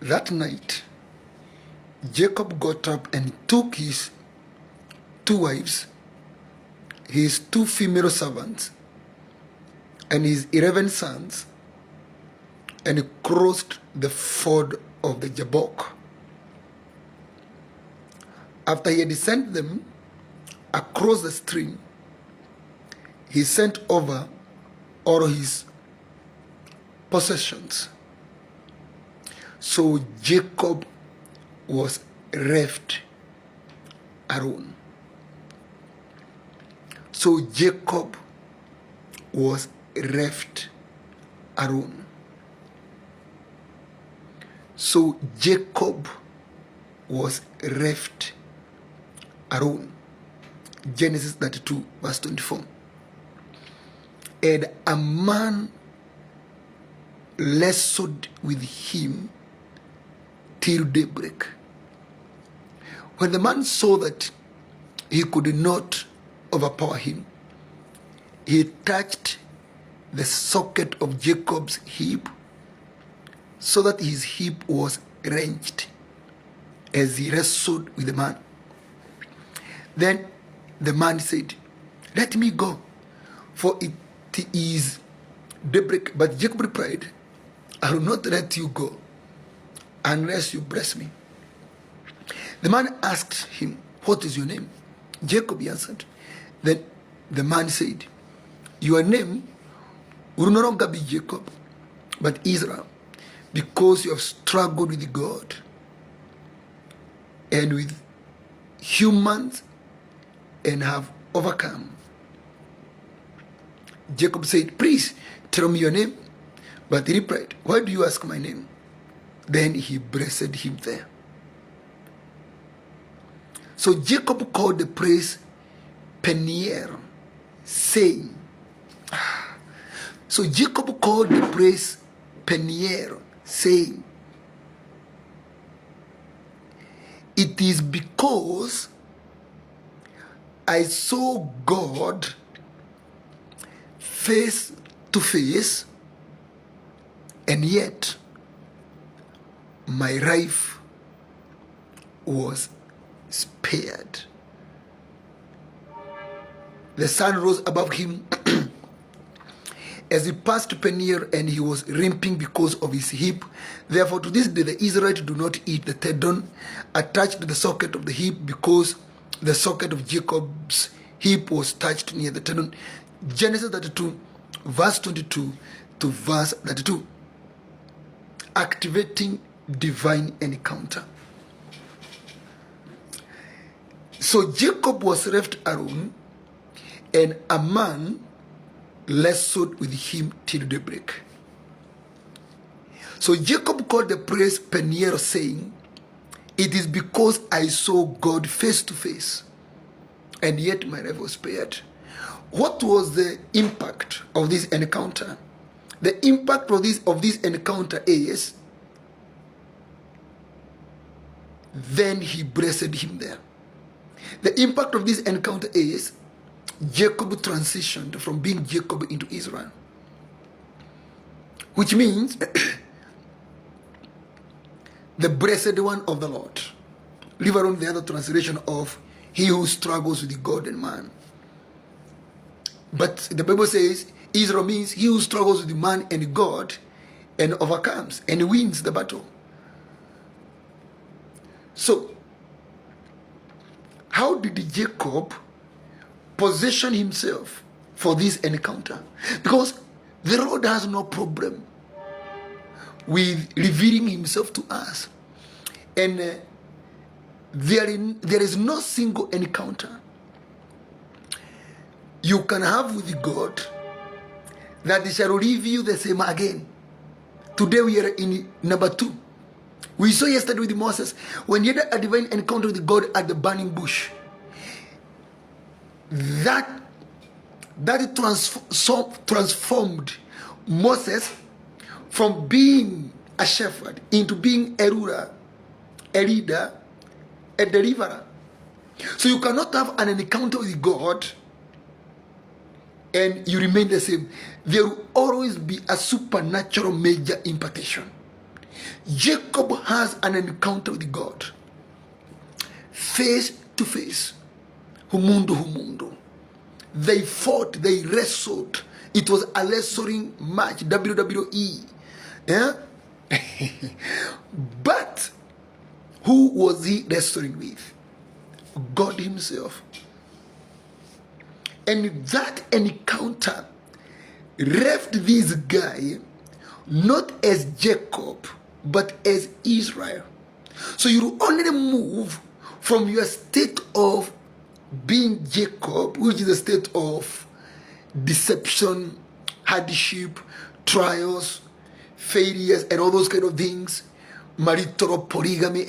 That night, Jacob got up and took his 2 wives, his 2 female servants, and his 11 sons, and crossed the ford of the Jabbok. After he had sent them across the stream, he sent over all his possessions. So Jacob was left alone. So Jacob was left alone. So Jacob was left alone. Genesis 32 verse 24. And a man wrestled with him till daybreak. When the man saw that he could not overpower him, he touched the socket of Jacob's hip, so that his hip was wrenched as he wrestled with the man. Then the man said, "Let me go, for it is daybreak." But Jacob replied, "I will not let you go unless you bless me." The man asked him, "What is your name?" Jacob answered. Then the man said, "Your name will no longer be Jacob, but Israel, because you have struggled with God and with humans and have overcome." Jacob said, "Please tell me your name." But he replied, "Why do you ask my name?" Then he blessed him there. So Jacob called the place Peniel, saying, So Jacob called the place Peniel, saying, "It is because I saw God face to face, and yet my life was spared." The sun rose above him as he passed Peniel, and he was limping because of his hip. Therefore, to this day, the Israelites do not eat the tendon attached to the socket of the hip, because the socket of Jacob's hip was touched near the tendon. Genesis 32, verse 22 to verse 32. Activating divine encounter. So Jacob was left alone, and a man wrestled with him till daybreak. So Jacob called the place Peniel, saying, "It is because I saw God face to face, and yet my life was spared." What was the impact of this encounter? The impact of this encounter is, then he blessed him there. The impact of this encounter is, Jacob transitioned from being Jacob into Israel, which means the blessed one of the Lord. Leave alone the other translation of he who struggles with God and man. But the Bible says Israel means he who struggles with man and God and overcomes and wins the battle. So, how did Jacob position himself for this encounter? Because the Lord has no problem with revealing himself to us. And there is no single encounter you can have with God that he shall leave you the same again. Today we are in number 2. We saw yesterday with Moses, when he had a divine encounter with God at the burning bush, that transformed Moses from being a shepherd into being a ruler, a leader, a deliverer. So you cannot have an encounter with God and you remain the same. There will always be a supernatural major impartation. Jacob has an encounter with God, face to face. Humundo, humundo. They fought, they wrestled. It was a wrestling match, WWE. Yeah? But who was he wrestling with? God himself. And that encounter left this guy not as Jacob, but as Israel. So you only move from your state of being Jacob, which is a state of deception, hardship, trials, failures, and all those kind of things, marital polygamy,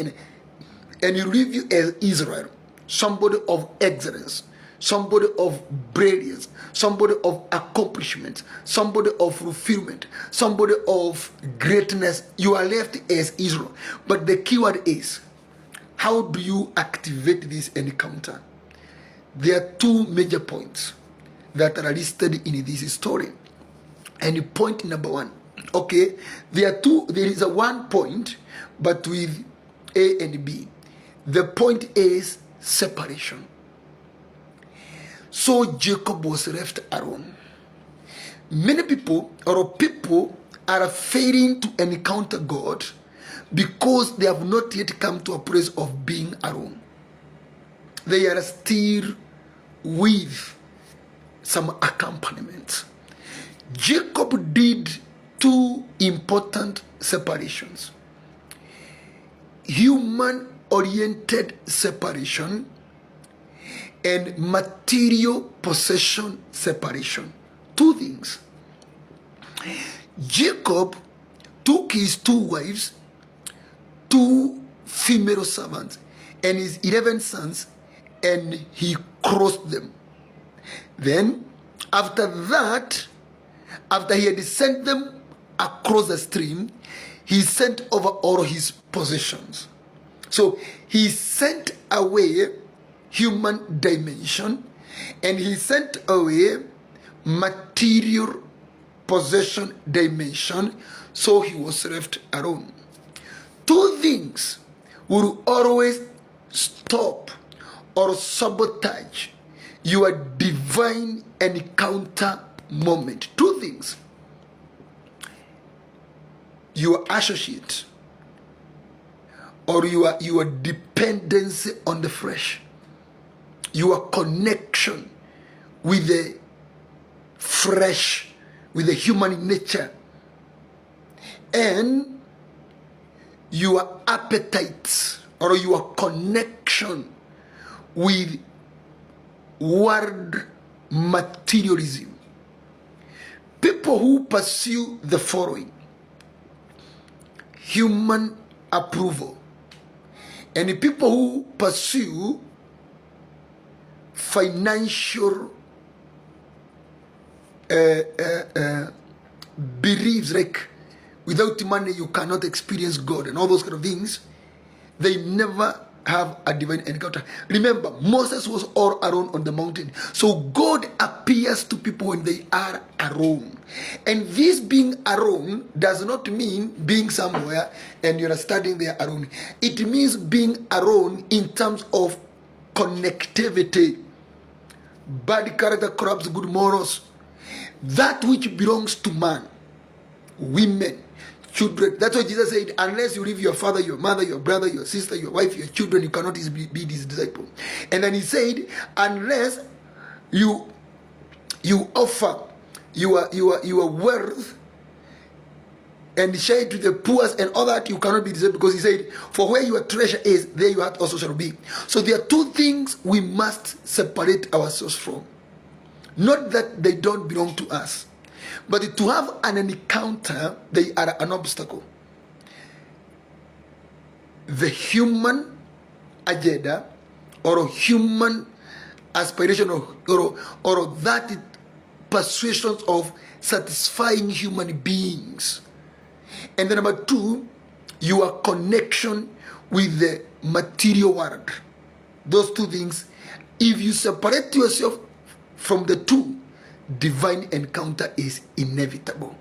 and you live you as Israel, somebody of excellence, somebody of brilliance, somebody of accomplishment, somebody of fulfillment, somebody of greatness. You are left as Israel. But the keyword is, how do you activate this encounter? There are two major points that are listed in this story. And point number one, okay, there is a one point, but with A and B. The point is separation. So Jacob was left alone. Many people are failing to encounter God because they have not yet come to a place of being alone. They are still with some accompaniment. Jacob did two important separations: human-oriented separation and material possession separation. Two things. Jacob took his two wives, two female servants, and his 11 sons, and he crossed them. Then, after that, after he had sent them across the stream, he sent over all his possessions. So he sent away human dimension, and he sent away material possession dimension, so he was left alone. Two things will always stop or sabotage your divine encounter moment. Two things: your associate or your dependency on the flesh, your connection with the flesh, with the human nature, and your appetites or your connection with world materialism. People who pursue the following: human approval, and the people who pursue financial beliefs, like without money you cannot experience God and all those kind of things, they never have a divine encounter. Remember, Moses was all alone on the mountain. So God appears to people when they are alone. And this being alone does not mean being somewhere and you're studying there alone. It means being alone in terms of connectivity. Bad character corrupts good morals. That which belongs to man, women, children. That's what Jesus said: unless you leave your father, your mother, your brother, your sister, your wife, your children, you cannot be his disciple. And then he said, unless you offer your wealth and share it to the poor and all that, you cannot be disciple, because he said, for where your treasure is, there your heart also shall be. So there are two things we must separate ourselves from. Not that they don't belong to us, but to have an encounter, they are an obstacle. The human agenda or human aspiration or that persuasions of satisfying human beings. And then number two, your connection with the material world. Those two things, if you separate yourself from the two, divine encounter is inevitable.